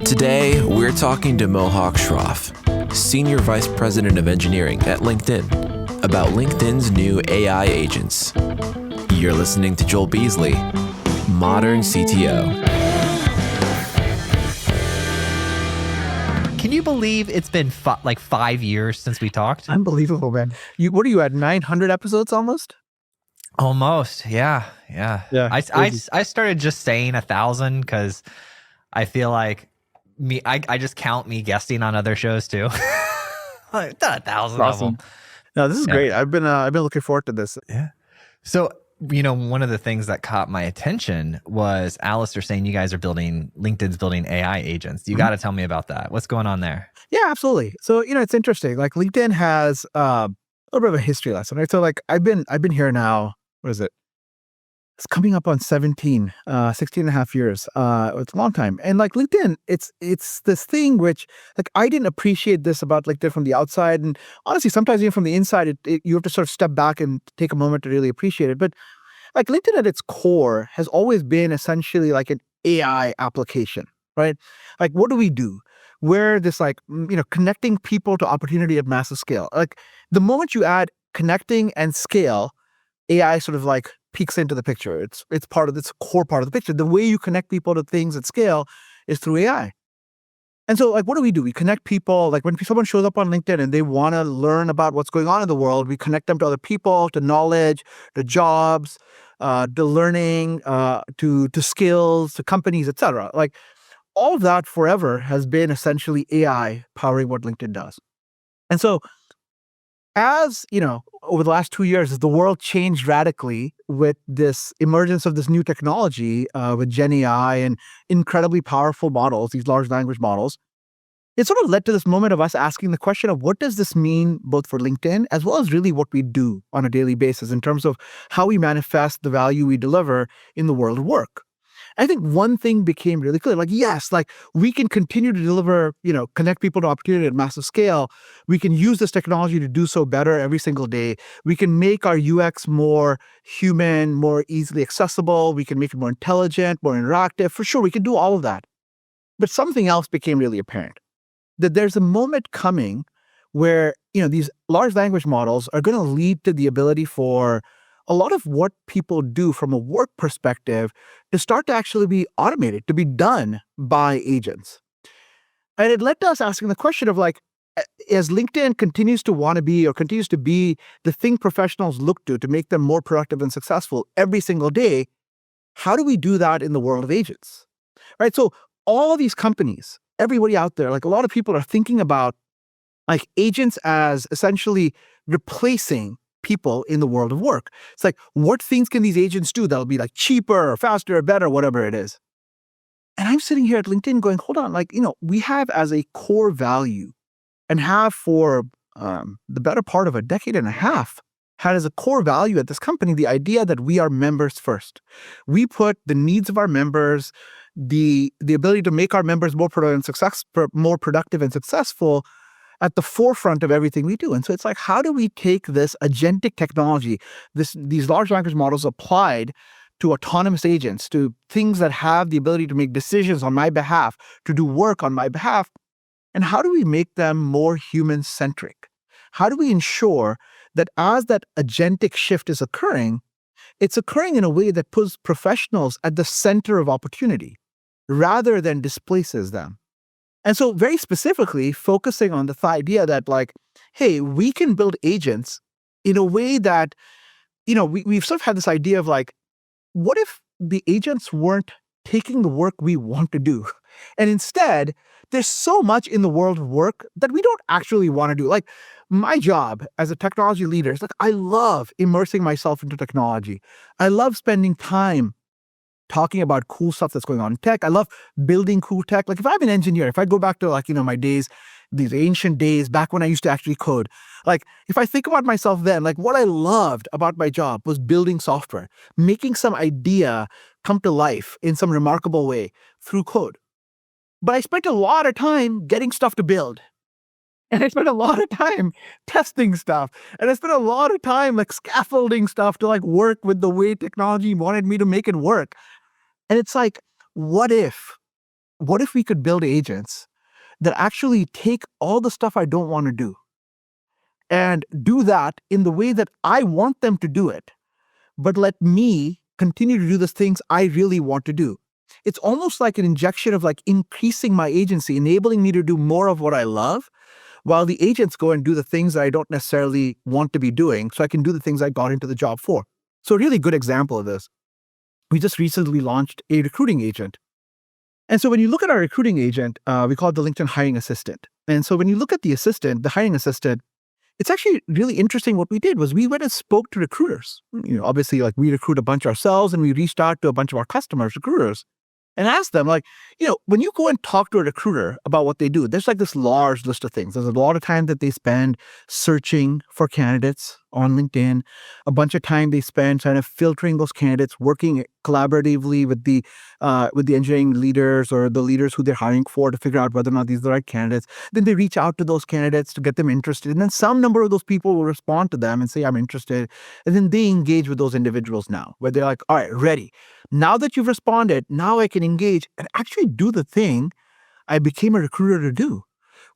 Today, we're talking to Mohak Shroff, Senior Vice President of Engineering at LinkedIn, about LinkedIn's new AI agents. You're listening to Joel Beasley, Modern CTO. Can you believe it's been 5 years since we talked? Unbelievable, man. What are you at, 900 episodes almost? Almost, yeah. I started just saying 1,000 because I feel like I just count me guesting on other shows too. Like, 1,000 of them. No, this is great. I've been looking forward to this. Yeah. So, one of the things that caught my attention was Alistair saying you guys are LinkedIn's building AI agents. You got to tell me about that. What's going on there? Yeah, absolutely. So, it's interesting. Like LinkedIn has a little bit of a history lesson, right? So like I've been here now, what is it? It's coming up on 16 and a half years. It's a long time. And like LinkedIn, it's this thing which like I didn't appreciate this about LinkedIn from the outside. And honestly, sometimes even from the inside, you have to sort of step back and take a moment to really appreciate it. But like LinkedIn at its core has always been essentially like an AI application, right? Like what do? We're this like, connecting people to opportunity at massive scale. Like the moment you add connecting and scale, AI sort of like peeks into the picture. It's a core part of the picture. The way you connect people to things at scale is through AI. And so like, what do? We connect people, like when someone shows up on LinkedIn and they want to learn about what's going on in the world, we connect them to other people, to knowledge, to jobs, to learning, to skills, to companies, etc. Like all of that forever has been essentially AI powering what LinkedIn does. And so as, over the last 2 years, as the world changed radically with this emergence of this new technology, with Gen AI and incredibly powerful models, these large language models, it sort of led to this moment of us asking the question of what does this mean both for LinkedIn as well as really what we do on a daily basis in terms of how we manifest the value we deliver in the world of work. I think one thing became really clear, like, yes, like we can continue to deliver, connect people to opportunity at massive scale. We can use this technology to do so better every single day. We can make our UX more human, more easily accessible. We can make it more intelligent, more interactive. For sure, we can do all of that. But something else became really apparent, that there's a moment coming where, these large language models are going to lead to the ability for a lot of what people do from a work perspective to start to actually be automated, to be done by agents. And it led to us asking the question of like, as LinkedIn continues to want to be or continues to be the thing professionals look to make them more productive and successful every single day, how do we do that in the world of agents? Right? So all these companies, everybody out there, like a lot of people are thinking about like agents as essentially replacing people in the world of work. It's like, what things can these agents do that'll be like cheaper or faster or better, whatever it is? And I'm sitting here at LinkedIn going, hold on, like, we have as a core value and have for the better part of a decade and a half had as a core value at this company, the idea that we are members first. We put the needs of our members, the ability to make our members more productive and successful at the forefront of everything we do. And so it's like, how do we take this agentic technology, these large language models applied to autonomous agents, to things that have the ability to make decisions on my behalf, to do work on my behalf, and how do we make them more human-centric? How do we ensure that as that agentic shift is occurring, it's occurring in a way that puts professionals at the center of opportunity rather than displaces them? And so very specifically focusing on the idea that like, hey, we can build agents in a way that, we've sort of had this idea of like, what if the agents weren't taking the work we want to do? And instead, there's so much in the world of work that we don't actually want to do. Like my job as a technology leader is like, I love immersing myself into technology. I love spending time talking about cool stuff that's going on in tech. I love building cool tech. Like if I'm an engineer, if I go back to like, my days, these ancient days back when I used to actually code, like if I think about myself then, like what I loved about my job was building software, making some idea come to life in some remarkable way through code. But I spent a lot of time getting stuff to build. And I spent a lot of time testing stuff. And I spent a lot of time like scaffolding stuff to like work with the way technology wanted me to make it work. And it's like, what if what if we could build agents that actually take all the stuff I don't want to do and do that in the way that I want them to do it, but let me continue to do the things I really want to do. It's almost like an injection of like increasing my agency, enabling me to do more of what I love, while the agents go and do the things that I don't necessarily want to be doing, so I can do the things I got into the job for. So a really good example of this, we just recently launched a recruiting agent. And so when you look at our recruiting agent, we call it the LinkedIn Hiring Assistant. And so when you look at the assistant, the hiring assistant, it's actually really interesting. What we did was we went and spoke to recruiters. Obviously, like we recruit a bunch ourselves, and we reached out to a bunch of our customers, recruiters, and asked them, like, when you go and talk to a recruiter about what they do, there's like this large list of things. There's a lot of time that they spend searching for candidates on LinkedIn, a bunch of time they spend kind of filtering those candidates, working collaboratively with the engineering leaders or the leaders who they're hiring for to figure out whether or not these are the right candidates. Then they reach out to those candidates to get them interested. And then some number of those people will respond to them and say, I'm interested. And then they engage with those individuals now, where they're like, all right, ready. Now that you've responded, now I can engage and actually do the thing I became a recruiter to do,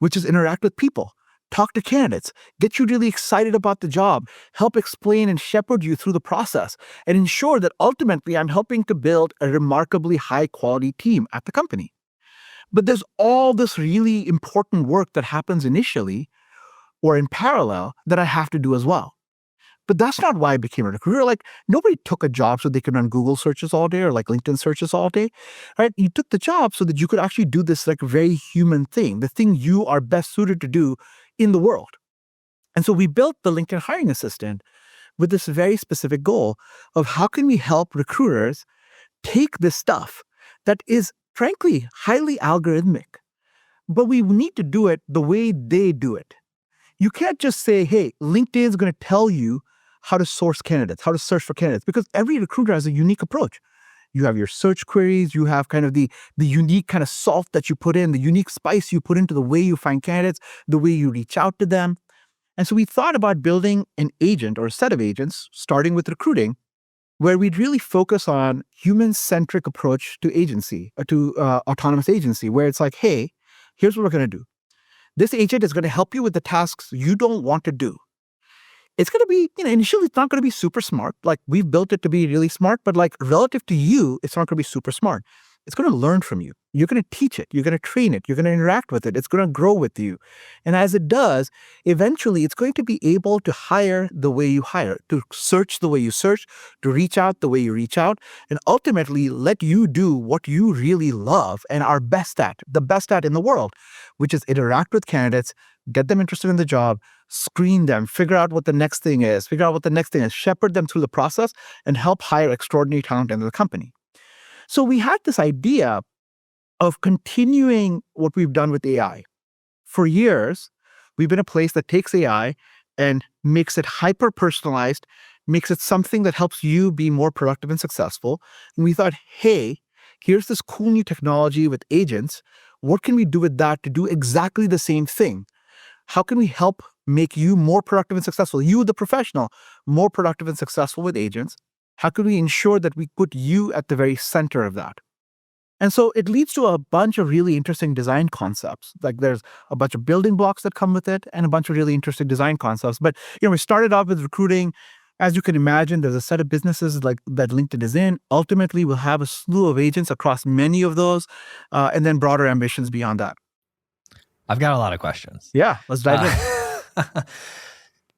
which is interact with people, talk to candidates, get you really excited about the job, help explain and shepherd you through the process, and ensure that ultimately I'm helping to build a remarkably high quality team at the company. But there's all this really important work that happens initially or in parallel that I have to do as well. But that's not why I became a recruiter. Like, nobody took a job so they could run Google searches all day or like LinkedIn searches all day, right? You took the job so that you could actually do this like very human thing, the thing you are best suited to do in the world. And so we built the LinkedIn Hiring Assistant with this very specific goal of how can we help recruiters take this stuff that is frankly highly algorithmic, but we need to do it the way they do it. You can't just say, hey, LinkedIn is going to tell you how to source candidates, how to search for candidates, because every recruiter has a unique approach. You have your search queries, you have kind of the unique kind of salt that you put in, the unique spice you put into the way you find candidates, the way you reach out to them. And so we thought about building an agent or a set of agents, starting with recruiting, where we'd really focus on human-centric approach to agency, to autonomous agency, where it's like, hey, here's what we're going to do. This agent is going to help you with the tasks you don't want to do. It's going to be, initially it's not going to be super smart. Like, we've built it to be really smart, but like relative to you, it's not going to be super smart. It's going to learn from you. You're going to teach it. You're going to train it. You're going to interact with it. It's going to grow with you. And as it does, eventually it's going to be able to hire the way you hire, to search the way you search, to reach out the way you reach out, and ultimately let you do what you really love and are best at, the best at in the world, which is interact with candidates, get them interested in the job, screen them, figure out what the next thing is, shepherd them through the process, and help hire extraordinary talent into the company. So we had this idea of continuing what we've done with AI. For years, we've been a place that takes AI and makes it hyper-personalized, makes it something that helps you be more productive and successful. And we thought, hey, here's this cool new technology with agents. What can we do with that to do exactly the same thing? How can we help make you more productive and successful? You, the professional, more productive and successful with agents. How can we ensure that we put you at the very center of that? And so it leads to a bunch of really interesting design concepts. Like, there's a bunch of building blocks that come with it and a bunch of really interesting design concepts. But, we started off with recruiting. As you can imagine, there's a set of businesses like that LinkedIn is in. Ultimately, we'll have a slew of agents across many of those, and then broader ambitions beyond that. I've got a lot of questions. Yeah, let's dive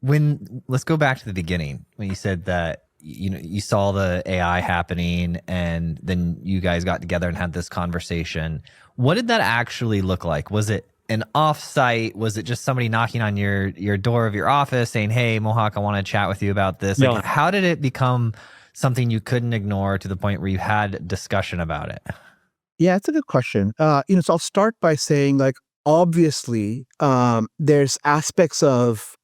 in. Let's go back to the beginning when you said that you saw the AI happening and then you guys got together and had this conversation. What did that actually look like? Was it an offsite? Was it just somebody knocking on your door of your office saying, hey, Mohak, I want to chat with you about this? Like, how did it become something you couldn't ignore to the point where you had discussion about it? Yeah, it's a good question. So I'll start by saying, like, obviously, there's aspects of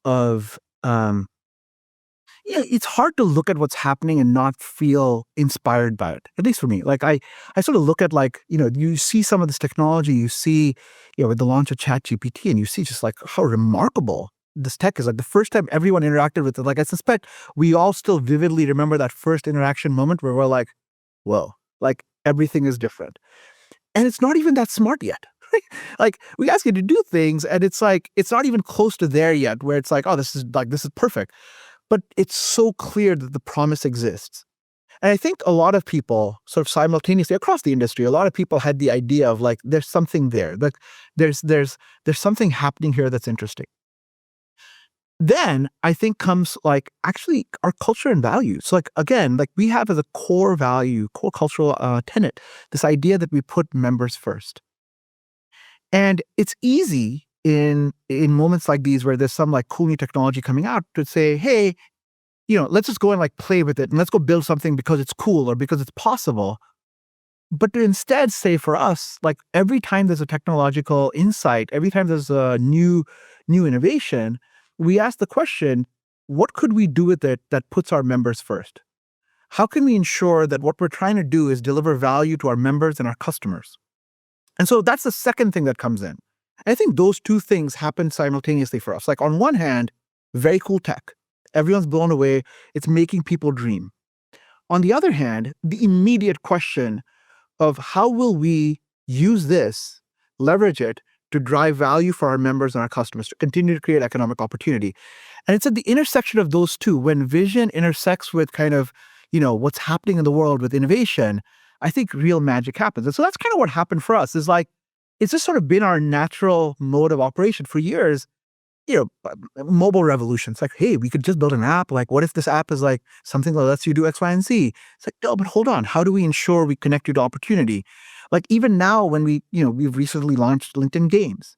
it's hard to look at what's happening and not feel inspired by it, at least for me. Like, I sort of look at, like, you see some of this technology, you see, with the launch of ChatGPT, and you see just like how remarkable this tech is. Like, the first time everyone interacted with it, like, I suspect we all still vividly remember that first interaction moment where we're like, whoa, like, everything is different. And it's not even that smart yet. Right? Like we ask you to do things and it's like, it's not even close to there yet where it's like, oh, this is perfect. But it's so clear that the promise exists. And I think a lot of people sort of simultaneously across the industry, a lot of people had the idea of like, there's something there. Like there's something happening here that's interesting. Then I think comes like actually our culture and values. So like, again, like we have as a core value, core cultural tenet, this idea that we put members first. And it's easy in moments like these where there's some like cool new technology coming out to say, hey, let's just go and like play with it and let's go build something because it's cool or because it's possible. But to instead say for us, like every time there's a technological insight, every time there's a new innovation, we ask the question, what could we do with it that puts our members first? How can we ensure that what we're trying to do is deliver value to our members and our customers? And so that's the second thing that comes in. I think those two things happen simultaneously for us. Like on one hand, very cool tech. Everyone's blown away. It's making people dream. On the other hand, the immediate question of how will we use this, leverage it to drive value for our members and our customers, to continue to create economic opportunity. And it's at the intersection of those two, when vision intersects with kind of, what's happening in the world with innovation, I think real magic happens. And so that's kind of what happened for us, is like, it's just sort of been our natural mode of operation for years. Mobile revolutions, like, hey, we could just build an app. Like, what if this app is like something that lets you do X, Y, and Z? It's like, no, but hold on. How do we ensure we connect you to opportunity? Like even now when we've recently launched LinkedIn Games.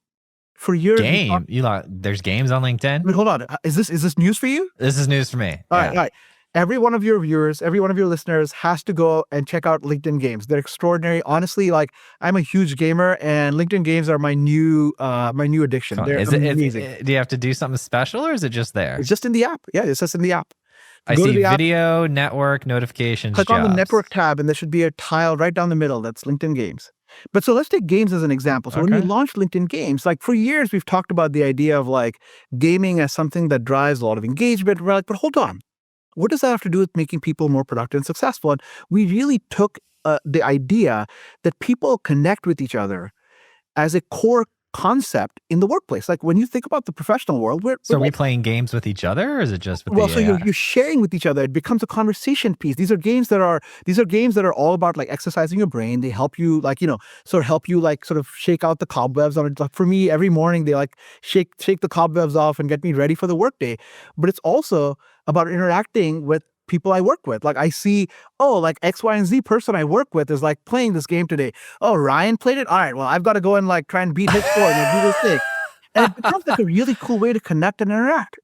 For years. There's games on LinkedIn? But hold on. Is this news for you? This is news for me. All right. Every one of your viewers, every one of your listeners has to go and check out LinkedIn Games. They're extraordinary. Honestly, like I'm a huge gamer and LinkedIn Games are my new addiction. They're amazing. Do you have to do something special or is it just there? It's just in the app. Yeah, it's just in the app. I see video, network, notifications, click on the network tab and there should be a tile right down the middle. That's LinkedIn Games. But so let's take games as an example. So when we launched LinkedIn Games, like for years, we've talked about the idea of like gaming as something that drives a lot of engagement. We're like, but hold on. What does that have to do with making people more productive and successful? And we really took the idea that people connect with each other as a core concept in the workplace. Like when you think about the professional world, are we playing games with each other, or is it just with so you're sharing with each other. It becomes a conversation piece. These are games that are all about like exercising your brain. They help you sort of shake out the cobwebs on it. Like for me, every morning they like shake the cobwebs off and get me ready for the workday. But it's also about interacting with people I work with. Like I see, like X, Y, and Z person I work with is like playing this game today. Oh, Ryan played it? All right, well, I've got to go and like try and beat his score and do this thing. And it becomes like a really cool way to connect and interact.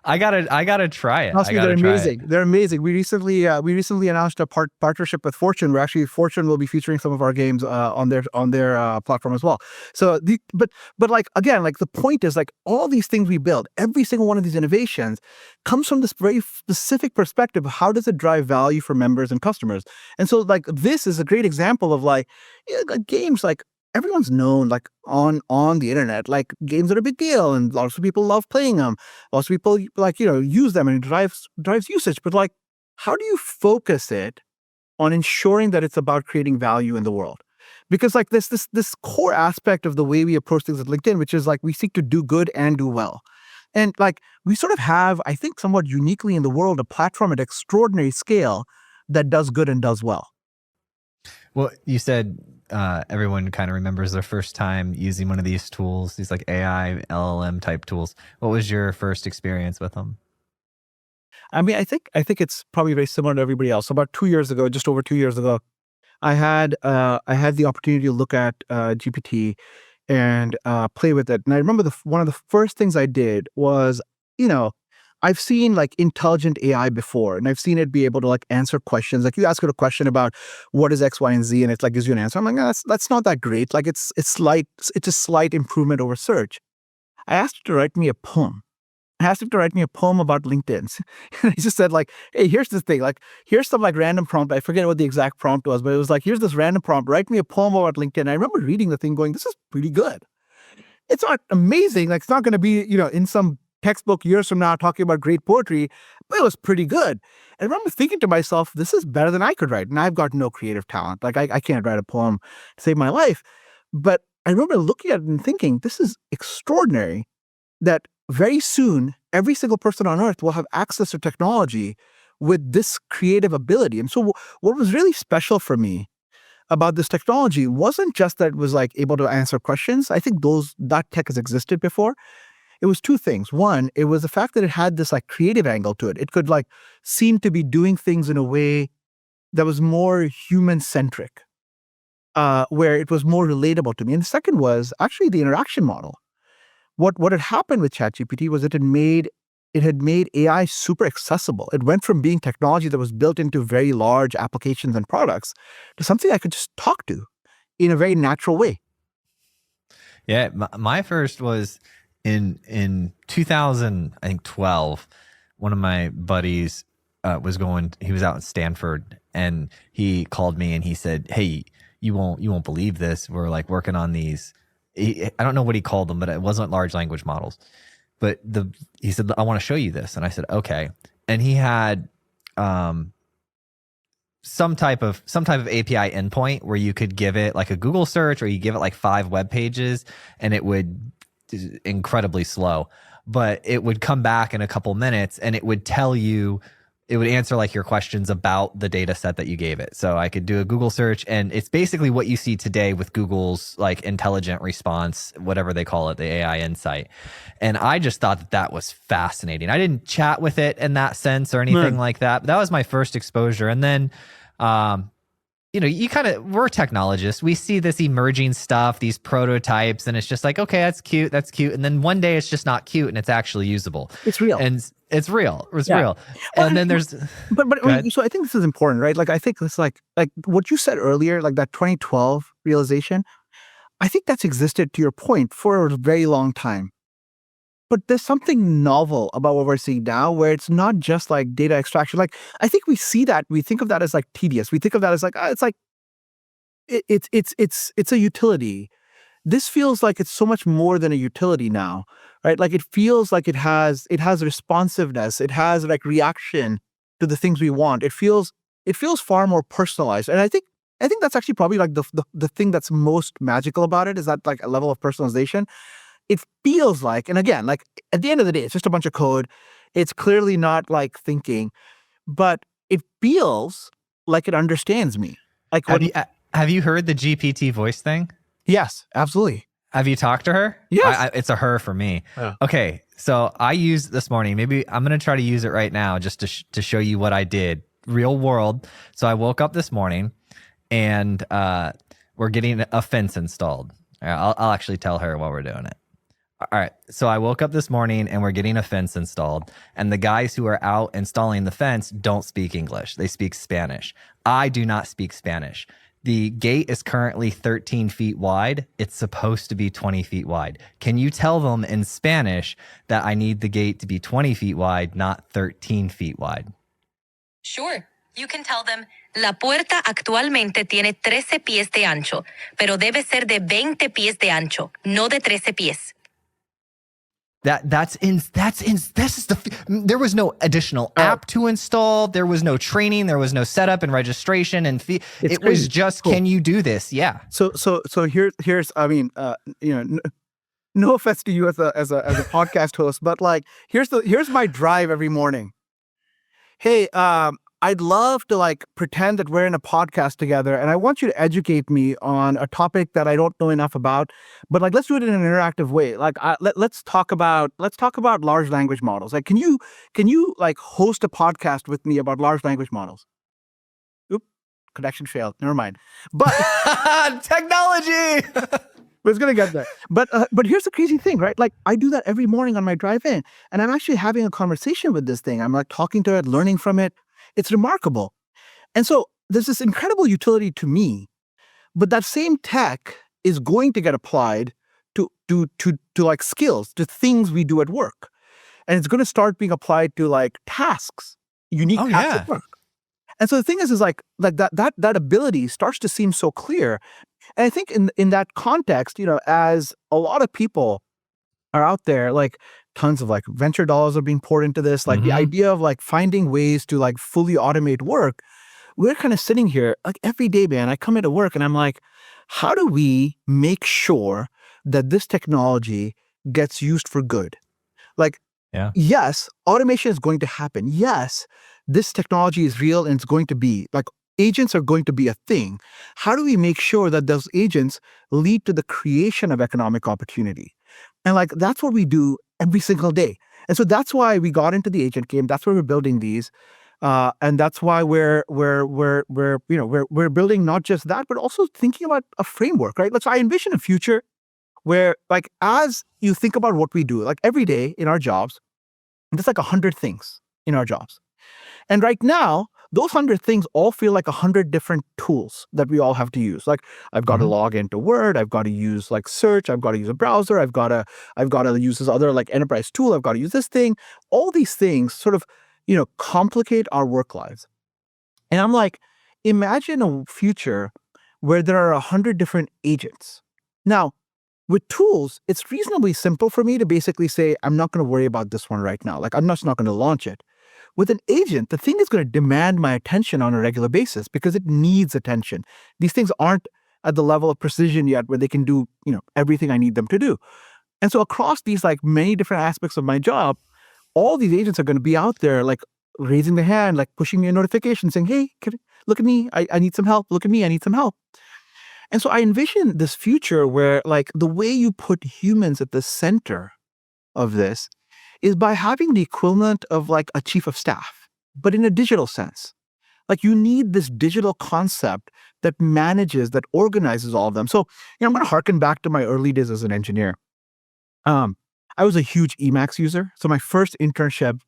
I gotta try it. They're amazing. They're amazing. We recently announced a partnership with Fortune, where actually Fortune will be featuring some of our games on their platform as well. So but like again, like the point is like all these things we build, every single one of these innovations comes from this very specific perspective of how does it drive value for members and customers. And so like this is a great example of like games like. Everyone's known like on the internet, like games are a big deal and lots of people love playing them. Lots of people like, use them and it drives usage. But like, how do you focus it on ensuring that it's about creating value in the world? Because like this core aspect of the way we approach things at LinkedIn, which is like we seek to do good and do well. And like we sort of have, I think somewhat uniquely in the world, a platform at extraordinary scale that does good and does well. Well, you said everyone kind of remembers their first time using one of these tools, these like AI, LLM type tools. What was your first experience with them? I mean, I think it's probably very similar to everybody else. So about 2 years ago, just over 2 years ago, I had the opportunity to look at GPT and play with it. And I remember one of the first things I did was, I've seen like intelligent AI before, and I've seen it be able to like answer questions. Like you ask it a question about what is X, Y, and Z, and it like gives you an answer. I'm like, that's not that great. Like it's a slight improvement over search. I asked it to write me a poem. I asked it to write me a poem about LinkedIn. And I just said like, hey, here's this thing. Like here's some like random prompt. I forget what the exact prompt was, but it was like, here's this random prompt. Write me a poem about LinkedIn. I remember reading the thing going, this is pretty good. It's not amazing. Like it's not going to be, in some textbook years from now talking about great poetry, but it was pretty good. And I remember thinking to myself, this is better than I could write. And I've got no creative talent. Like I can't write a poem to save my life. But I remember looking at it and thinking, this is extraordinary that very soon, every single person on earth will have access to technology with this creative ability. And so what was really special for me about this technology wasn't just that it was like able to answer questions. I think that tech has existed before. It was two things. One, it was the fact that it had this like creative angle to it. It could like seem to be doing things in a way that was more human-centric, where it was more relatable to me. And the second was actually the interaction model. What had happened with ChatGPT was it had made AI super accessible. It went from being technology that was built into very large applications and products to something I could just talk to in a very natural way. Yeah, my first was in 2012. One of my buddies he was out in Stanford, and he called me and he said, "Hey, you won't believe this. We're like working on these." I don't know what he called them, but it wasn't large language models. But he said, "I want to show you this." And I said, "Okay." And he had some type of API endpoint where you could give it like a Google search, or you give it like 5 web pages, and it would incredibly slow, but it would come back in a couple minutes and it would tell you, it would answer like your questions about the data set that you gave it. So I could do a Google search, and it's basically what you see today with Google's like intelligent response, whatever they call it, the AI insight. And I just thought that was fascinating. I didn't chat with it in that sense or anything like that. But that was my first exposure. And then, we're technologists. We see this emerging stuff, these prototypes, and it's just like, okay, that's cute. And then one day it's just not cute and it's actually usable. It's real. And it's real. It's real. And then there's... But so I think this is important, right? Like, I think it's like what you said earlier, like that 2012 realization, I think that's existed, to your point, for a very long time. But there's something novel about what we're seeing now, where it's not just like data extraction. Like, I think we see that, we think of that as like tedious. We think of that as like, it's a utility. This feels like it's so much more than a utility now, right? Like, it feels like it has responsiveness. It has like reaction to the things we want. It feels far more personalized. And I think that's actually probably like the thing that's most magical about it, is that like a level of personalization. It feels like, and again, like at the end of the day, it's just a bunch of code. It's clearly not like thinking, but it feels like it understands me. Like, have you heard the GPT voice thing? Yes, absolutely. Have you talked to her? Yes. It's a her for me. Yeah. Okay, so I used this morning. Maybe I'm going to try to use it right now just to show you what I did. Real world. So I woke up this morning and we're getting a fence installed. I'll actually tell her while we're doing it. All right. So I woke up this morning and we're getting a fence installed, and the guys who are out installing the fence don't speak English. They speak Spanish. I do not speak Spanish. The gate is currently 13 feet wide. It's supposed to be 20 feet wide. Can you tell them in Spanish that I need the gate to be 20 feet wide, not 13 feet wide? Sure. You can tell them, la puerta actualmente tiene 13 pies de ancho, pero debe ser de 20 pies de ancho, no de 13 pies. There was no additional app to install. There was no training. There was no setup and registration and fee. It was just, cool. Can you do this? Yeah. So here's, I mean, no offense to you as a podcast host, but like, here's my drive every morning. Hey, I'd love to like pretend that we're in a podcast together, and I want you to educate me on a topic that I don't know enough about, but like, let's do it in an interactive way. Like, let's talk about large language models. Like, can you like host a podcast with me about large language models? Oop, connection failed. Never mind. But technology. We're gonna get there. But here's the crazy thing, right? Like, I do that every morning on my drive in, and I'm actually having a conversation with this thing. I'm like talking to it, learning from it. It's remarkable. And so there's this incredible utility to me, but that same tech is going to get applied to like skills, to things we do at work. And it's going to start being applied to like tasks, unique tasks at work. And so the thing is like that ability starts to seem so clear. And I think in that context, as a lot of people are out there, like tons of like venture dollars are being poured into this. Like the idea of like finding ways to like fully automate work. We're kind of sitting here like every day, man. I come into work and I'm like, how do we make sure that this technology gets used for good? Like, yes, automation is going to happen. Yes, this technology is real and it's going to be like agents are going to be a thing. How do we make sure that those agents lead to the creation of economic opportunity? And like, that's what we do every single day. And so that's why we got into the agent game. That's why we're building these. And that's why we're building not just that, but also thinking about a framework, right? Like, so I envision a future where like, as you think about what we do, like every day in our jobs, there's like 100 things in our jobs. And right now, those 100 things all feel like 100 different tools that we all have to use. Like I've got to log into Word, I've got to use like search, I've got to use a browser, I've got to use this other like enterprise tool, I've got to use this thing. All these things sort of, complicate our work lives. And I'm like, imagine a future where there are 100 different agents. Now, with tools, it's reasonably simple for me to basically say, I'm not going to worry about this one right now. Like I'm just not going to launch it. With an agent, the thing is going to demand my attention on a regular basis because it needs attention. These things aren't at the level of precision yet where they can do, everything I need them to do. And so across these like many different aspects of my job, all these agents are going to be out there like raising their hand, like pushing me a notification saying, hey, look at me. I need some help. Look at me. I need some help. And so I envision this future where like the way you put humans at the center of this is by having the equivalent of like a chief of staff, but in a digital sense. Like you need this digital concept that manages, that organizes all of them. So, I'm going to harken back to my early days as an engineer. I was a huge Emacs user. So my first internship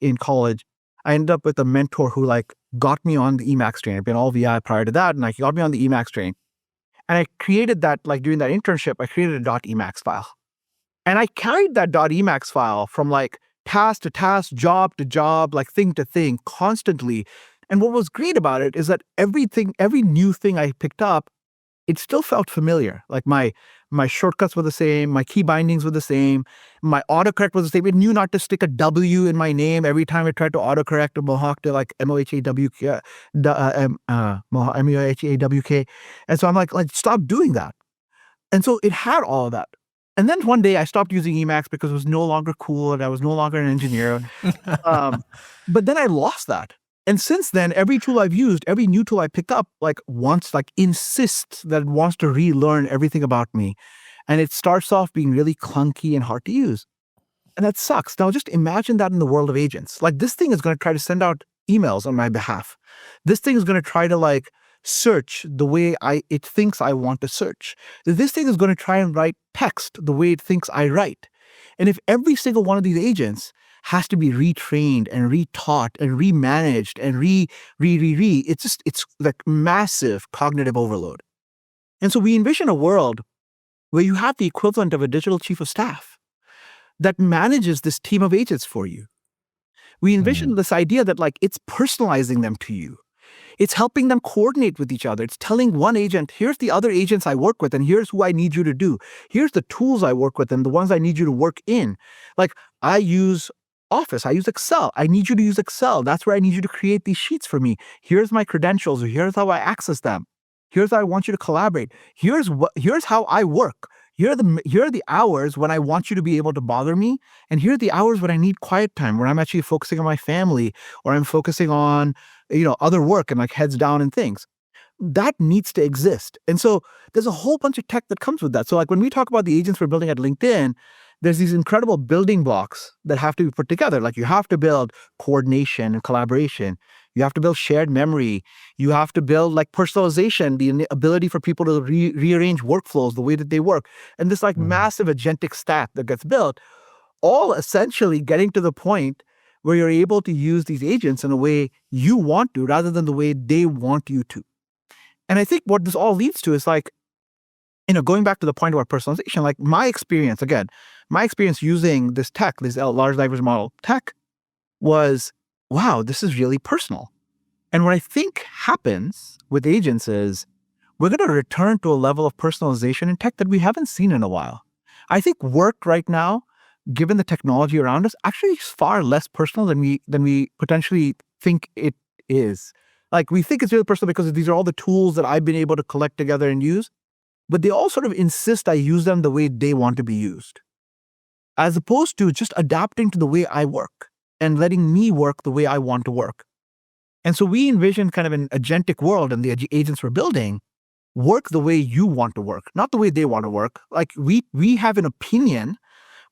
in college, I ended up with a mentor who like got me on the Emacs train. I'd been all VI prior to that, and he got me on the Emacs train. And I created that, like during that internship, I created a .emacs file. And I carried that .emacs file from like task to task, job to job, like thing to thing constantly. And what was great about it is that every new thing I picked up, it still felt familiar. Like my shortcuts were the same, my key bindings were the same, my autocorrect was the same. It knew not to stick a W in my name every time I tried to autocorrect a Mohak to like M-O-H-A-W-K. And so I'm like, stop doing that. And so it had all of that. And then one day I stopped using Emacs because it was no longer cool and I was no longer an engineer. But then I lost that. And since then, every tool I've used, every new tool I picked up, insists that it wants to relearn everything about me. And it starts off being really clunky and hard to use. And that sucks. Now just imagine that in the world of agents. Like this thing is going to try to send out emails on my behalf. This thing is going to try to search the way it thinks I want to search. This thing is going to try and write text the way it thinks I write. And if every single one of these agents has to be retrained and retaught and remanaged and it's like massive cognitive overload. And so we envision a world where you have the equivalent of a digital chief of staff that manages this team of agents for you. We envision this idea that it's personalizing them to you. It's helping them coordinate with each other. It's telling one agent, here's the other agents I work with, and here's who I need you to do. Here's the tools I work with and the ones I need you to work in. Like I use Office, I use Excel. I need you to use Excel. That's where I need you to create these sheets for me. Here's my credentials. Here's how I access them. Here's how I want you to collaborate. Here's how I work. Here are the hours when I want you to be able to bother me. And here are the hours when I need quiet time, when I'm actually focusing on my family or I'm focusing on, other work and heads down and things. That needs to exist. And so there's a whole bunch of tech that comes with that. So when we talk about the agents we're building at LinkedIn, there's these incredible building blocks that have to be put together. Like you have to build coordination and collaboration. You have to build shared memory. You have to build personalization, the ability for people to rearrange workflows the way that they work. And this massive agentic stack that gets built, all essentially getting to the point where you're able to use these agents in a way you want to rather than the way they want you to. And I think what this all leads to is going back to the point of our personalization, my experience using this tech, this large language model tech was, wow, this is really personal. And what I think happens with agents is we're going to return to a level of personalization in tech that we haven't seen in a while. I think work right now, given the technology around us, actually is far less personal than we potentially think it is. Like, we think it's really personal because these are all the tools that I've been able to collect together and use, but they all sort of insist I use them the way they want to be used, as opposed to just adapting to the way I work and letting me work the way I want to work. And so we envision kind of an agentic world, and the agents we're building work the way you want to work, not the way they want to work. Like, we have an opinion,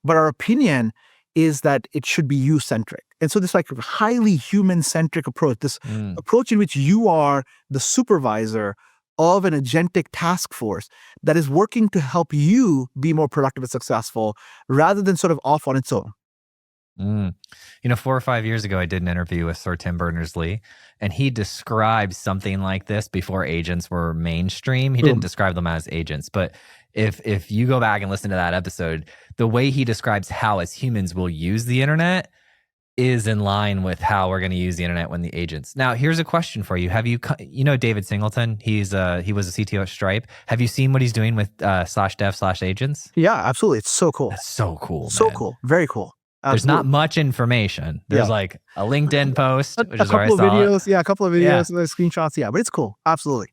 but our opinion is that it should be you-centric. And so this like highly human-centric approach, this approach in which you are the supervisor of an agentic task force that is working to help you be more productive and successful rather than sort of off on its own. 4 or 5 years ago, I did an interview with Sir Tim Berners-Lee, and he described something like this before agents were mainstream. He didn't describe them as agents, but if you go back and listen to that episode, the way he describes how as humans will use the internet is in line with how we're going to use the internet when the agents. Now, here's a question for you. Have you David Singleton? He was a CTO at Stripe. Have you seen what he's doing with /dev/agents? Yeah, absolutely. It's so cool. That's so cool. So man. Cool. Very cool. Absolutely. There's not much information. There's like a LinkedIn post, which is where I saw videos. it. Yeah, a couple of videos, screenshots. Yeah, but it's cool. Absolutely.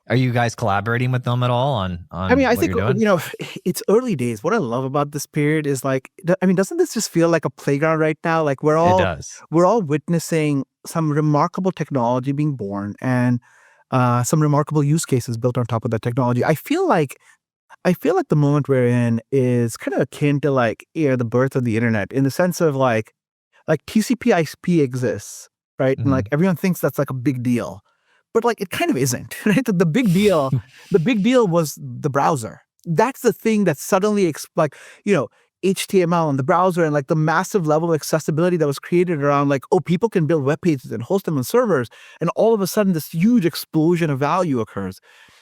Are you guys collaborating with them at all on I mean, I what think, you're doing? It's early days. What I love about this period is like, doesn't this just feel like a playground right now? Like we're all witnessing some remarkable technology being born and some remarkable use cases built on top of that technology. I feel like the moment we're in is kind of akin to like the birth of the internet, in the sense of like TCP/IP exists, right? And like everyone thinks that's like a big deal, but like it kind of isn't, right? The big deal was the browser. That's the thing that suddenly HTML and the browser and like the massive level of accessibility that was created around like, people can build web pages and host them on servers, and all of a sudden this huge explosion of value occurs.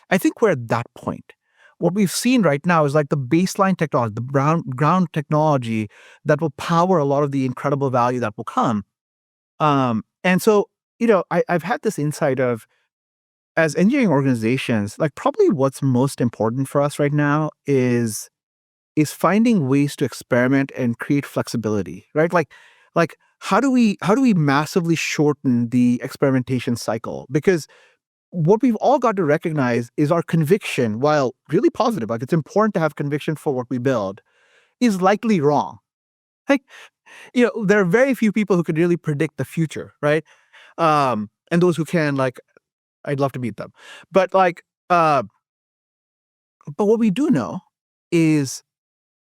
I think we're at that point. What we've seen right now is like the baseline technology, the ground technology that will power a lot of the incredible value that will come. And so, I've had this insight of, as engineering organizations, like probably what's most important for us right now is finding ways to experiment and create flexibility, right? Like how do we massively shorten the experimentation cycle? Because what we've all got to recognize is our conviction, while really positive, like it's important to have conviction for what we build, is likely wrong. Like, there are very few people who can really predict the future, right? And those who can, like, I'd love to meet them. But but what we do know is,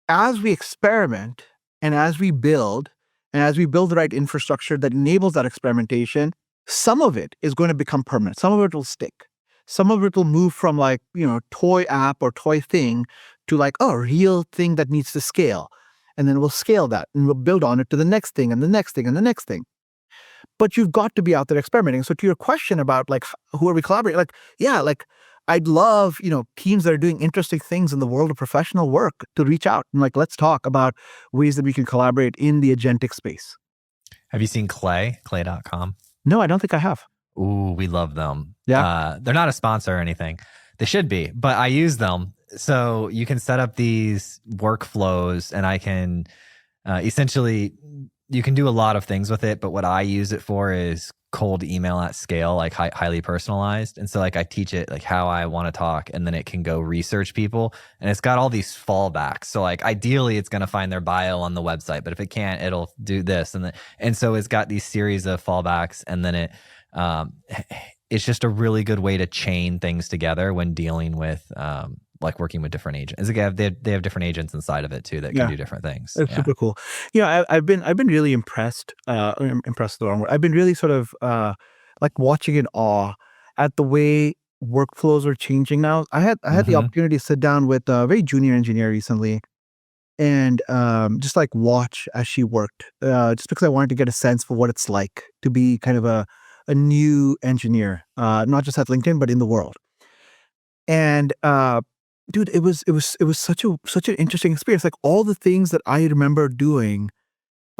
as we experiment and as we build the right infrastructure that enables that experimentation, some of it is going to become permanent. Some of it will stick. Some of it will move from like, toy app or toy thing to like, a real thing that needs to scale. And then we'll scale that and we'll build on it to the next thing and the next thing and the next thing. But you've got to be out there experimenting. So to your question about like, who are we collaborating? Like, I'd love, teams that are doing interesting things in the world of professional work to reach out and like, let's talk about ways that we can collaborate in the agentic space. Have you seen clay.com? No, I don't think I have. Ooh, we love them. Yeah. They're not a sponsor or anything. They should be, but I use them. So you can set up these workflows, and I can essentially, you can do a lot of things with it, but what I use it for is cold email at scale, like highly personalized. And so like I teach it like how I want to talk, and then it can go research people, and it's got all these fallbacks. So like ideally it's going to find their bio on the website, but if it can't, it'll do this. And so it's got these series of fallbacks, and then it's just a really good way to chain things together when dealing with like working with different agents. Again, they have different agents inside of it too that can do different things. It's super cool. I've been really impressed. Impressed is the wrong word. I've been really sort of like watching in awe at the way workflows are changing now. I had the opportunity to sit down with a very junior engineer recently, and just like watch as she worked. Just because I wanted to get a sense for what it's like to be kind of a new engineer, not just at LinkedIn but in the world. And dude, it was such an interesting experience. Like all the things that I remember doing,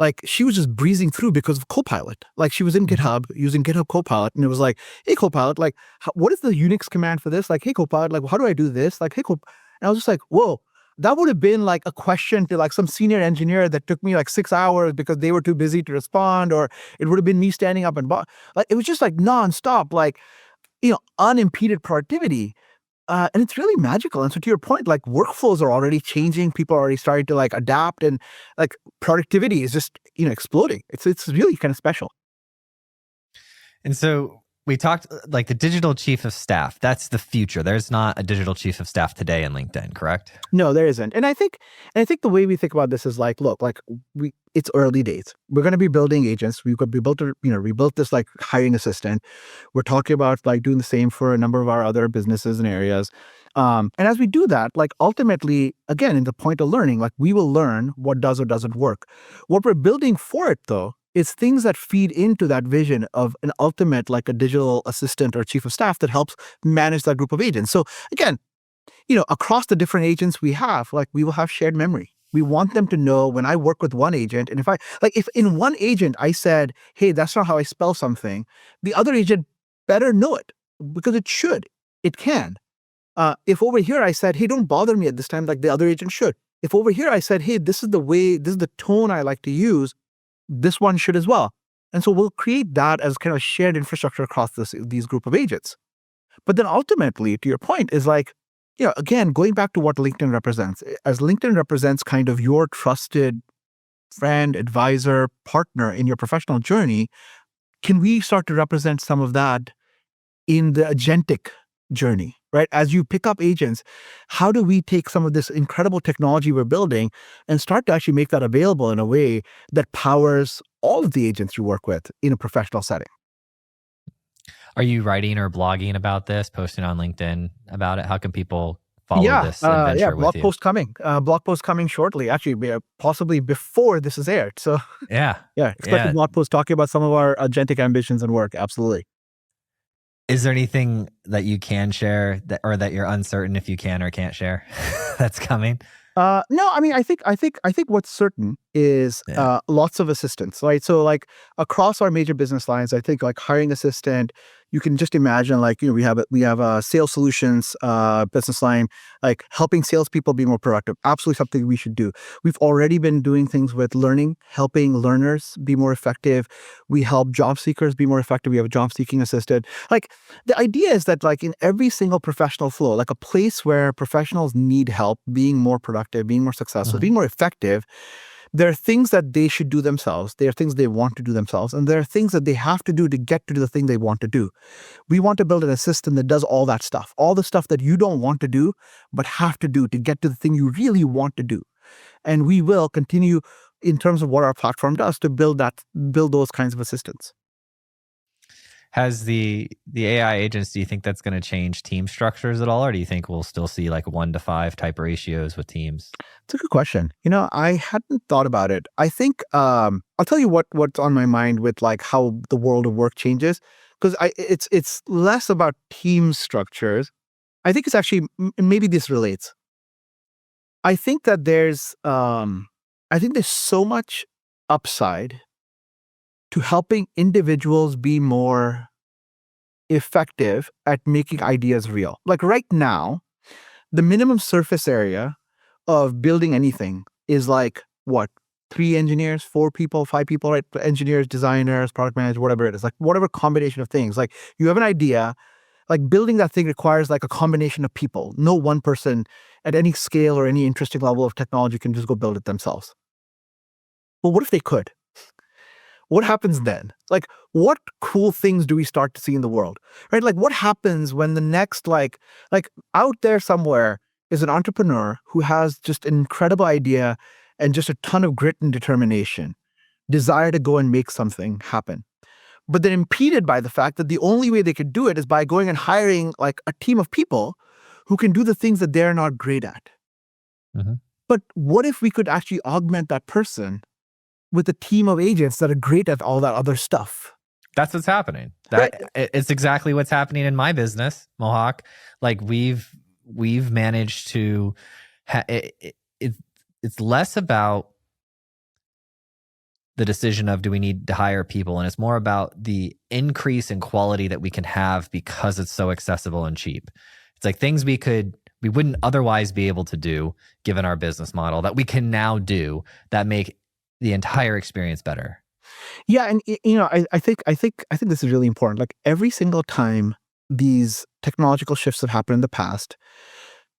like she was just breezing through because of Copilot. Like she was in GitHub using GitHub Copilot, and it was like, hey Copilot, like what is the Unix command for this? Like, hey Copilot, like how do I do this? Like, hey Copilot. And I was just like, whoa, that would have been like a question to like some senior engineer that took me like 6 hours because they were too busy to respond, or it would have been me standing up and like it was just like nonstop, like, unimpeded productivity. And it's really magical. And so to your point, like workflows are already changing. People are already starting to like adapt, and like productivity is just, exploding. It's really kind of special. And so we talked like the digital chief of staff. That's the future. There's not a digital chief of staff today in LinkedIn, correct? No, there isn't. And I think the way we think about this is like, look, like it's early days. We're going to be building agents. We built this like hiring assistant. We're talking about like doing the same for a number of our other businesses and areas. And as we do that, like ultimately, again, in the point of learning, like we will learn what does or doesn't work. What we're building for it, though, is things that feed into that vision of an ultimate, like a digital assistant or chief of staff that helps manage that group of agents. So again, across the different agents we have, like we will have shared memory. We want them to know when I work with one agent, and if in one agent I said, hey, that's not how I spell something, the other agent better know it because it can. If over here I said, hey, don't bother me at this time, like the other agent should. If over here I said, hey, this is the tone I like to use, this one should as well. And so we'll create that as kind of shared infrastructure across these group of agents. But then ultimately, to your point, is like, again, going back to what LinkedIn represents, as LinkedIn represents kind of your trusted friend, advisor, partner in your professional journey, can we start to represent some of that in the agentic journey, right? As you pick up agents, how do we take some of this incredible technology we're building and start to actually make that available in a way that powers all of the agents you work with in a professional setting? Are you writing or blogging about this, posting on LinkedIn about it? How can people follow this adventure with you? Blog post coming shortly, actually, possibly before this is aired. So expect a blog post talking about some of our agentic ambitions and work. Absolutely. Is there anything that you can share or that you're uncertain if you can or can't share that's coming? No, I mean, I think what's certain is lots of assistance, right? So like across our major business lines, I think like hiring assistant, you can just imagine like, we have a sales solutions business line, like helping salespeople be more productive. Absolutely something we should do. We've already been doing things with learning, helping learners be more effective. We help job seekers be more effective. We have a job seeking assistant. Like the idea is that like in every single professional flow, like a place where professionals need help being more productive, being more successful, being more effective, there are things that they should do themselves. There are things they want to do themselves. And there are things that they have to do to get to the thing they want to do. We want to build an assistant that does all that stuff, all the stuff that you don't want to do, but have to do to get to the thing you really want to do. And we will continue in terms of what our platform does to build those kinds of assistants. Has the AI agents, do you think that's going to change team structures at all? Or do you think we'll still see like 1-to-5 type ratios with teams? It's a good question. I hadn't thought about it. I think I'll tell you what's on my mind with like how the world of work changes, because it's less about team structures. I think it's actually, maybe this relates. I think that there's so much upside to helping individuals be more effective at making ideas real. Like right now, the minimum surface area of building anything is like, what, 3 engineers, 4 people, 5 people, right? Engineers, designers, product managers, whatever it is, like whatever combination of things. Like you have an idea, like building that thing requires like a combination of people. No one person at any scale or any interesting level of technology can just go build it themselves. But what if they could? What happens then? Like, what cool things do we start to see in the world, right? Like, what happens when the next, like out there somewhere is an entrepreneur who has just an incredible idea and just a ton of grit and determination, desire to go and make something happen. But they're impeded by the fact that the only way they could do it is by going and hiring like a team of people who can do the things that they're not great at. Mm-hmm. But what if we could actually augment that person with a team of agents that are great at all that other stuff? That's what's happening. It's exactly what's happening in my business, Mohak. Like we've managed to, it's less about the decision of do we need to hire people, and it's more about the increase in quality that we can have because it's so accessible and cheap. It's like things we could we wouldn't otherwise be able to do given our business model that we can now do that make the entire experience better. Yeah, and I think this is really important. Like every single time these technological shifts have happened in the past,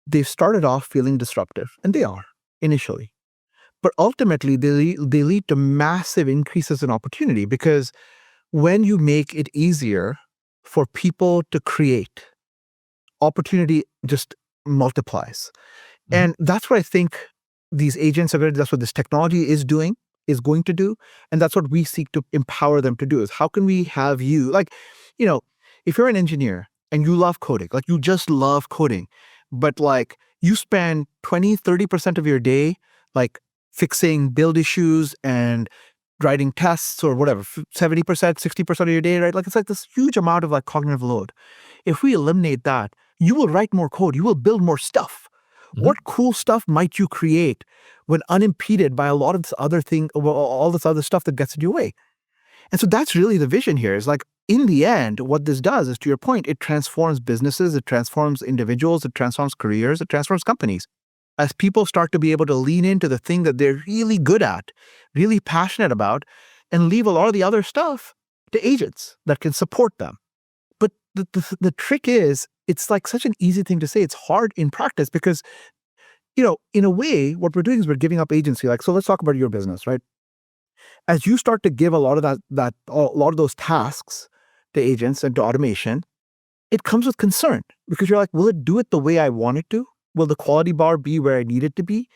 they've started off feeling disruptive, and they are initially. But ultimately, they lead to massive increases in opportunity, because when you make it easier for people to create, opportunity just multiplies. And that's what I think these agents are going to do. That's what this technology is going to do. And that's what we seek to empower them to do, is how can we have you, like, if you're an engineer and you love coding, like you just love coding, but like you spend 20-30% of your day like fixing build issues and writing tests or whatever, 70%, 60% of your day, right? Like it's like this huge amount of like cognitive load. If we eliminate that, you will write more code, you will build more stuff. What cool stuff might you create when unimpeded by a lot of this other thing, all this other stuff that gets in your way? And so that's really the vision here, is like, in the end, what this does is, to your point, it transforms businesses, it transforms individuals, it transforms careers, it transforms companies. As people start to be able to lean into the thing that they're really good at, really passionate about, and leave a lot of the other stuff to agents that can support them. But the trick is, it's like such an easy thing to say. It's hard in practice because, in a way, what we're doing is we're giving up agency. Like, so let's talk about your business, right? As you start to give a lot of a lot of those tasks to agents and to automation, it comes with concern, because you're like, will it do it the way I want it to? Will the quality bar be where I need it to be?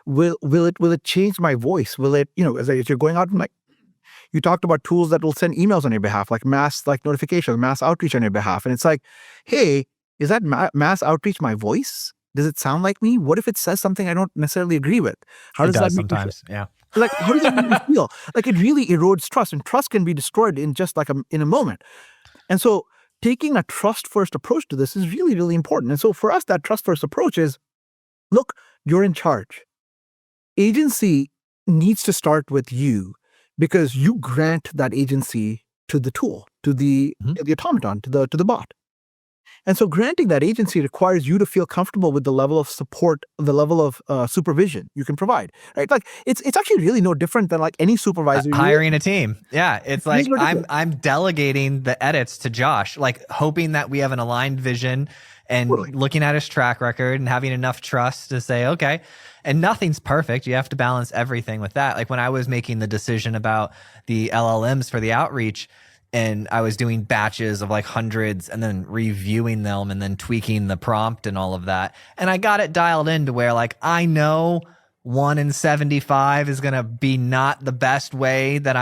Will it change my voice? Will it, as you're going out and like, you talked about tools that will send emails on your behalf, like mass notifications, mass outreach on your behalf. And it's like, hey, is that mass outreach my voice? Does it sound like me? What if it says something I don't necessarily agree with? How does that make sometimes? me feel? Yeah. Like, how does that make me feel? Like, it really erodes trust, and trust can be destroyed in just like in a moment. And so taking a trust-first approach to this is really, really important. And so for us, that trust-first approach is, look, you're in charge. Agency needs to start with you, because you grant that agency to the tool, to the automaton, to the bot. And so granting that agency requires you to feel comfortable with the level of support, the level of supervision you can provide, right? Like it's actually really no different than like any supervisor. Hiring a team. Yeah. It's like I'm delegating the edits to Josh, like hoping that we have an aligned vision and looking at his track record and having enough trust to say, okay, and nothing's perfect. You have to balance everything with that. Like when I was making the decision about the LLMs for the outreach, and I was doing batches of like hundreds and then reviewing them and then tweaking the prompt and all of that. And I got it dialed in to where like, I know 1 in 75 is going to be not the best way that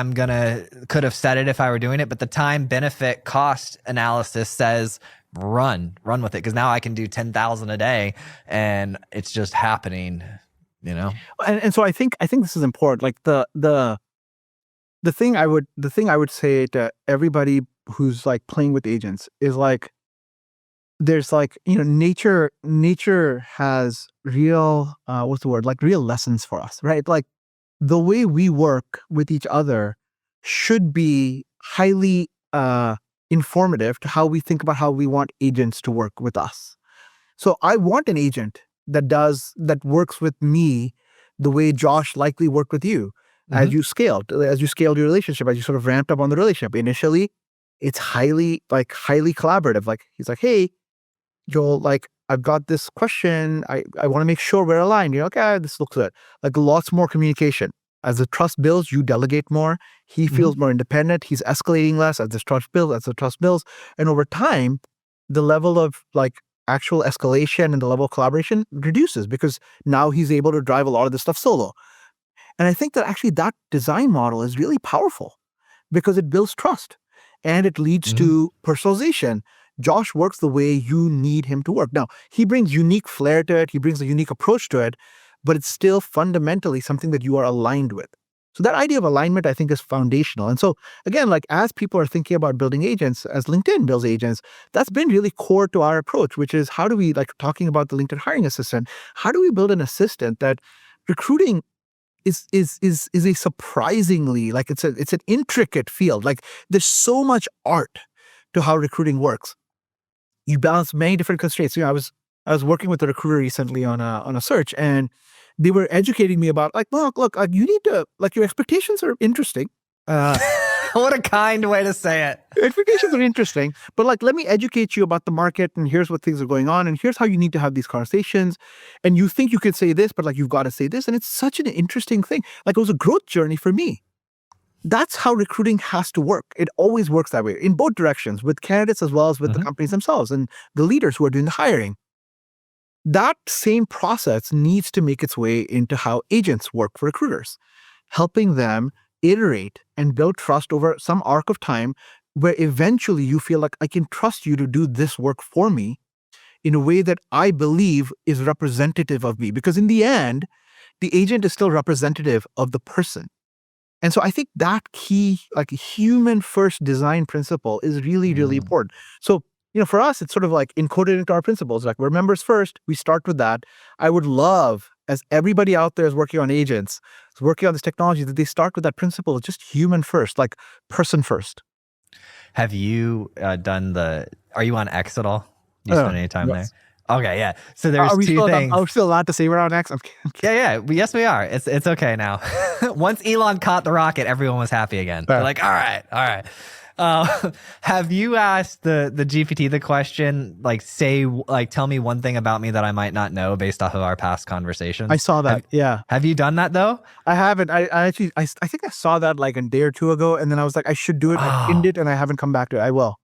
could have said it if I were doing it. But the time benefit cost analysis says run with it. Cause now I can do 10,000 a day and it's just happening, And so I think this is important. Like the thing I would say to everybody who's like playing with agents is like, there's like, nature has real, real lessons for us, right? Like the way we work with each other should be highly informative to how we think about how we want agents to work with us. So I want an agent that works with me the way Josh likely worked with you. As you scaled your relationship, as you sort of ramped up on the relationship. Initially, it's highly collaborative. Like he's like, hey, Joel, like I've got this question. I want to make sure we're aligned. You're like, this looks good. Like lots more communication. As the trust builds, you delegate more. He feels more independent. He's escalating less as the trust builds. And over time, the level of like actual escalation and the level of collaboration reduces, because now he's able to drive a lot of this stuff solo. And I think that actually that design model is really powerful, because it builds trust and it leads to personalization. Josh works the way you need him to work. Now, he brings unique flair to it. He brings a unique approach to it, but it's still fundamentally something that you are aligned with. So that idea of alignment, I think, is foundational. And so again, like as people are thinking about building agents, as LinkedIn builds agents, that's been really core to our approach, which is how do we, like talking about the LinkedIn hiring assistant, how do we build an assistant that recruiting is a surprisingly, like it's an intricate field. Like there's so much art to how recruiting works. You balance many different constraints. I was I was working with a recruiter recently on a search, and they were educating me about like, look, you need to like your expectations are interesting. What a kind way to say it. Expectations are interesting, but like, let me educate you about the market, and here's what things are going on, and here's how you need to have these conversations. And you think you could say this, but like, you've got to say this. And it's such an interesting thing. Like, it was a growth journey for me. That's how recruiting has to work. It always works that way in both directions, with candidates as well as with the companies themselves and the leaders who are doing the hiring. That same process needs to make its way into how agents work for recruiters, helping them iterate and build trust over some arc of time where eventually you feel like I can trust you to do this work for me in a way that I believe is representative of me. Because in the end, the agent is still representative of the person. And so I think that key, like human first design principle is really, really important. So, for us, it's sort of like encoded into our principles. Like, we're members first. We start with that. I would love, as everybody out there is working on agents, is working on this technology, that they start with that principle of just human first, like person first. Have you are you on X at all? Do you spend any time there? Okay, yeah. So there's two things. Are we still allowed to say we're on X? I'm kidding. Yeah. Yes, we are. It's okay now. Once Elon caught the rocket, everyone was happy again. They're like, all right. Have you asked the GPT the question, like, tell me one thing about me that I might not know based off of our past conversations? I saw that. Yeah. Have you done that though? I haven't. I actually think I saw that like a day or two ago, and then I was like, I should do it. I pinned it, and I haven't come back to it. I will.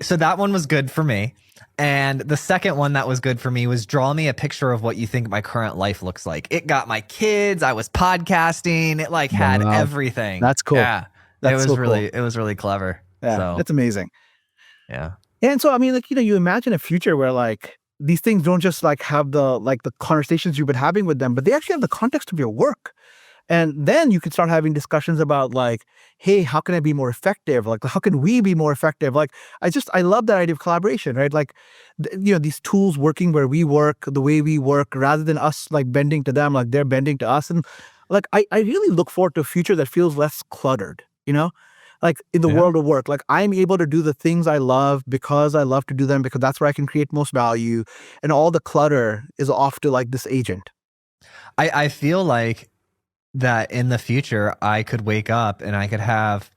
So that one was good for me. And the second one that was good for me was draw me a picture of what you think my current life looks like. It got my kids. I was podcasting. It like had everything. That's cool. Yeah. It was really clever. Yeah. So, that's amazing. Yeah. And so, I mean, like, you imagine a future where like these things don't just like have the conversations you've been having with them, but they actually have the context of your work. And then you can start having discussions about like, hey, how can I be more effective? Like, how can we be more effective? Like, I love that idea of collaboration, right? Like, these tools working where we work, the way we work, rather than us like bending to them, like they're bending to us. And like, I really look forward to a future that feels less cluttered, like in the world of work. Like, I'm able to do the things I love because I love to do them, because that's where I can create most value. And all the clutter is off to like this agent. I feel like that in the future, I could wake up and I could have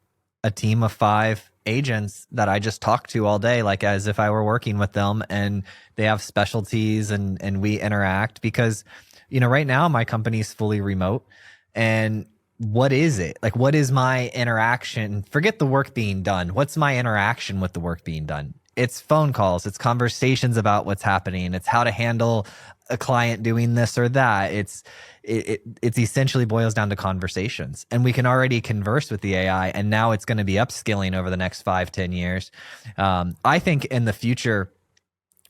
a team of 5 agents that I just talk to all day, like as if I were working with them, and they have specialties and we interact, because, right now my company's fully remote. And what is it? Like, what is my interaction? Forget the work being done. What's my interaction with the work being done? It's phone calls. It's conversations about what's happening. It's how to handle a client doing this or that. It's essentially boils down to conversations, and we can already converse with the AI, and now it's going to be upskilling over the next 5-10 years. I think in the future,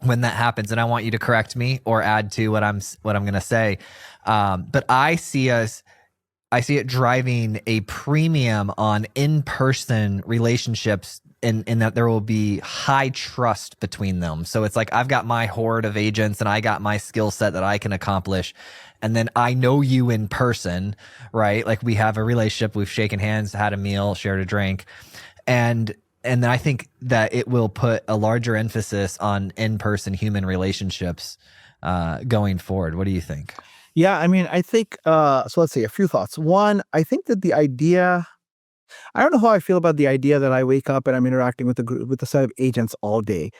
when that happens, and I want you to correct me or add to what I'm going to say, but I see it driving a premium on in-person relationships, in that there will be high trust between them. So it's like, I've got my horde of agents and I got my skill set that I can accomplish. And then I know you in person, right? Like, we have a relationship, we've shaken hands, had a meal, shared a drink. And then I think that it will put a larger emphasis on in-person human relationships going forward. What do you think? Yeah, I mean, I think, so let's see, a few thoughts. One, I think that the idea, I don't know how I feel about the idea that I wake up and I'm interacting with a set of agents all day.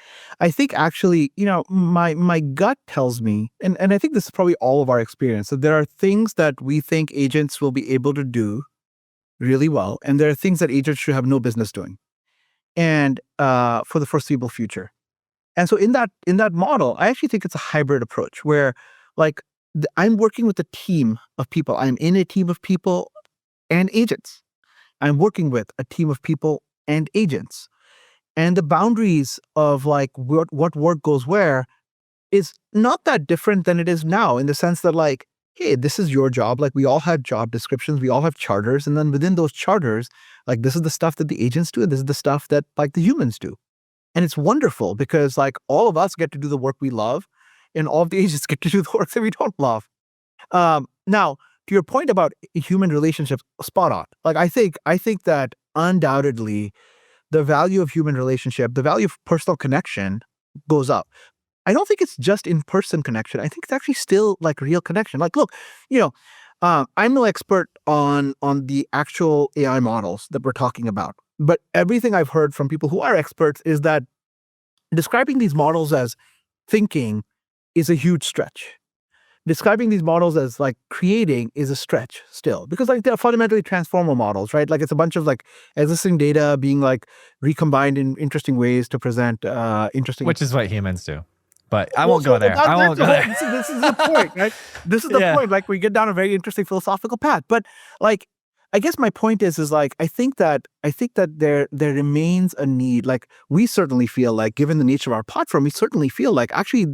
I think actually, my gut tells me, and I think this is probably all of our experience, that there are things that we think agents will be able to do really well, and there are things that agents should have no business doing, and for the foreseeable future. And so in that model, I actually think it's a hybrid approach where, like, I'm working with a team of people. I'm in a team of people and agents. I'm working with a team of people and agents. And the boundaries of like what work goes where is not that different than it is now, in the sense that like, hey, this is your job. Like, we all have job descriptions, we all have charters. And then within those charters, like, this is the stuff that the agents do, and this is the stuff that like the humans do. And it's wonderful because like all of us get to do the work we love, and all of the agents get to do the work that we don't love. Now, to your point about human relationships, spot on. Like, I think that undoubtedly the value of human relationship, the value of personal connection goes up. I don't think it's just in-person connection. I think it's actually still like real connection. Like, look, I'm no expert on the actual AI models that we're talking about, but everything I've heard from people who are experts is that describing these models as thinking is a huge stretch. Describing these models as like creating is a stretch still, because like they're fundamentally transformer models, right? Like it's a bunch of like existing data being like recombined in interesting ways to present interesting. Which is what humans do. But I won't go there. I won't go there. This is the point, right? This is the point. Like we get down a very interesting philosophical path. But like, I guess my point is like I think that there remains a need. Like we certainly feel like, given the nature of our platform, we certainly feel like actually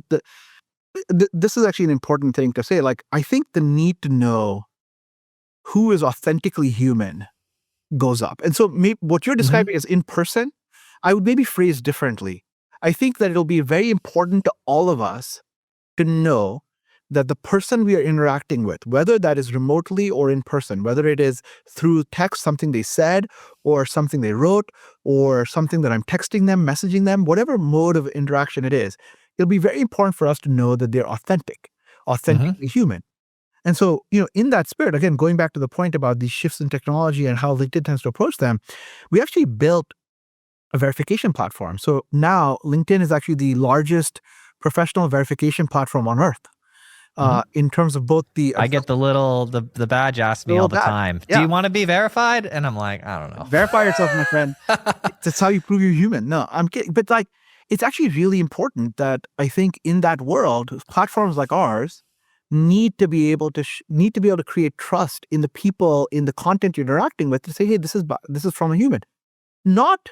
this is actually an important thing to say. Like I think the need to know who is authentically human goes up. And so maybe what you're describing as in person, I would maybe phrase differently. I think that it'll be very important to all of us to know that the person we are interacting with, whether that is remotely or in person, whether it is through text, something they said, or something they wrote, or something that I'm texting them, messaging them, whatever mode of interaction it is, it'll be very important for us to know that they're authentically human. And so, in that spirit, again, going back to the point about these shifts in technology and how LinkedIn tends to approach them, we actually built a verification platform. So now LinkedIn is actually the largest professional verification platform on earth. In terms of both I get the badge asked me all the time. Yeah. Do you want to be verified? And I'm like, I don't know. Verify yourself, my friend. That's how you prove you're human. No, I'm kidding. But like, it's actually really important that I think in that world, platforms like ours need to be able to create trust in the people, in the content you're interacting with, to say, hey, this is from a human. Not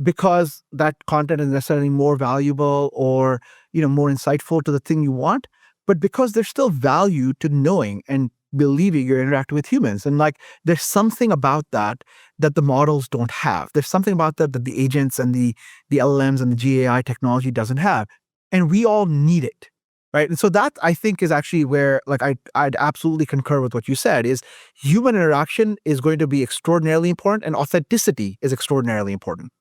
because that content is necessarily more valuable or more insightful to the thing you want, but because there's still value to knowing and believing you're interacting with humans. And like there's something about that the models don't have. There's something about that the agents and the LLMs and the GAI technology doesn't have. And we all need it, right? And so that I think is actually where like I'd absolutely concur with what you said, is human interaction is going to be extraordinarily important, and authenticity is extraordinarily important.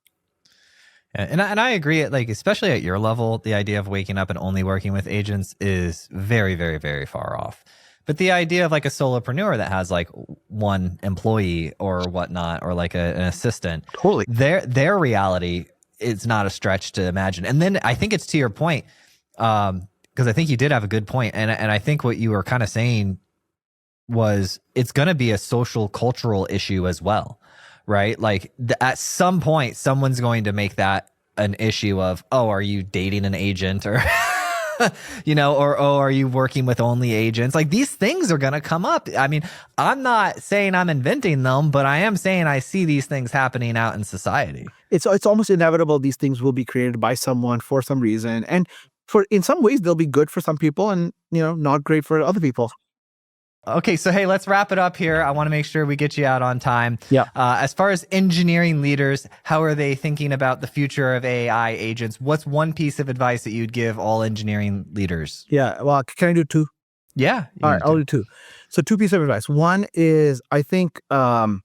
And I agree, like especially at your level, the idea of waking up and only working with agents is very, very, very far off. But the idea of like a solopreneur that has like one employee or whatnot, or like an assistant, totally, their reality is not a stretch to imagine. And then I think it's to your point, because I think you did have a good point, and I think what you were kind of saying was it's going to be a social cultural issue as well. Right? Like at some point, someone's going to make that an issue of, oh, are you dating an agent, or, or, oh, are you working with only agents? Like these things are going to come up. I mean, I'm not saying I'm inventing them, but I am saying I see these things happening out in society. It's almost inevitable. These things will be created by someone for some reason. And in some ways, they'll be good for some people and, not great for other people. Okay, so hey, let's wrap it up here. I want to make sure we get you out on time. Yeah. As far as engineering leaders, how are they thinking about the future of AI agents? What's one piece of advice that you'd give all engineering leaders? Yeah, well, can I do two? Yeah. All right, I'll do two. So two pieces of advice. One is, I think, actually,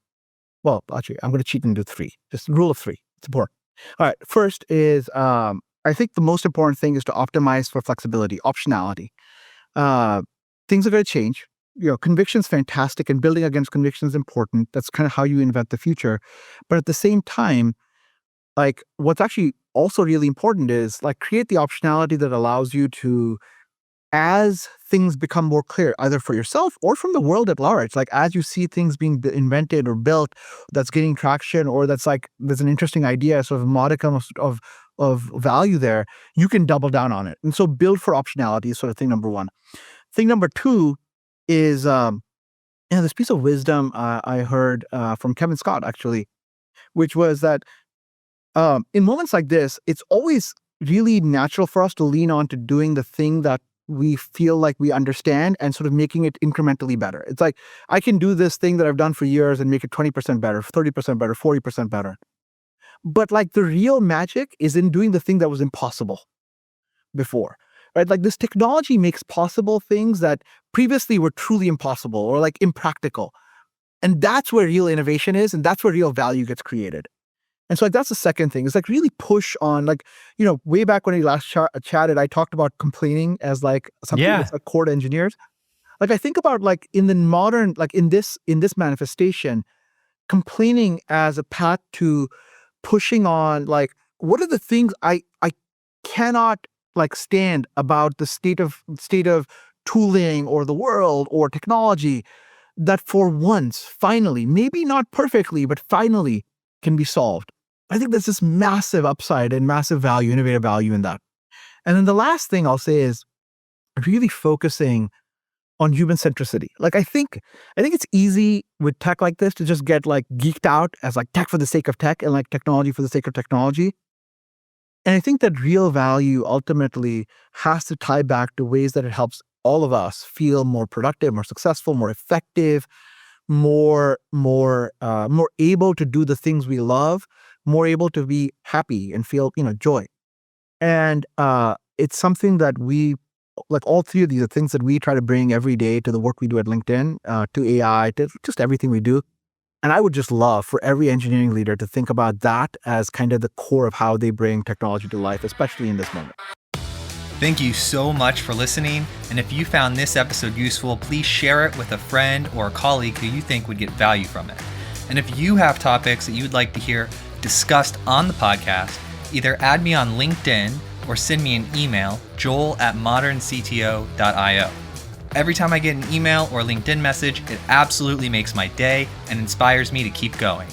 I'm going to cheat and do three. Just rule of three. It's important. All right, first is, I think the most important thing is to optimize for flexibility, optionality. Things are going to change. Conviction's fantastic, and building against conviction is important. That's kind of how you invent the future. But at the same time, like what's actually also really important is like create the optionality that allows you to, as things become more clear, either for yourself or from the world at large, like as you see things being invented or built that's gaining traction, or that's like there's an interesting idea, sort of modicum of value there, you can double down on it. And so build for optionality is sort of thing number one. Thing number two is this piece of wisdom I heard from Kevin Scott, actually, which was that in moments like this, it's always really natural for us to lean on to doing the thing that we feel like we understand and sort of making it incrementally better. It's like, I can do this thing that I've done for years and make it 20% better, 30% better, 40% better. But like the real magic is in doing the thing that was impossible before. Right? Like this technology makes possible things that previously were truly impossible or like impractical. And that's where real innovation is, and that's where real value gets created. And so like that's the second thing, is like really push on, like, way back when we last chatted, I talked about complaining as like something that's a core to engineers. Like I think about like in the modern, like in this manifestation, complaining as a path to pushing on, like, what are the things I cannot like stand about the state of tooling or the world or technology, that for once, finally, maybe not perfectly, but finally can be solved. I think there's this massive upside and massive value, innovative value in that. And then the last thing I'll say is really focusing on human centricity. Like I think it's easy with tech like this to just get like geeked out as like tech for the sake of tech and like technology for the sake of technology. And I think that real value ultimately has to tie back to ways that it helps all of us feel more productive, more successful, more effective, more able to do the things we love, more able to be happy and feel, joy. And it's something that we, like all three of these are things that we try to bring every day to the work we do at LinkedIn, to AI, to just everything we do. And I would just love for every engineering leader to think about that as kind of the core of how they bring technology to life, especially in this moment. Thank you so much for listening. And if you found this episode useful, please share it with a friend or a colleague who you think would get value from it. And if you have topics that you'd like to hear discussed on the podcast, either add me on LinkedIn or send me an email, joel@moderncto.io. Every time I get an email or LinkedIn message, it absolutely makes my day and inspires me to keep going.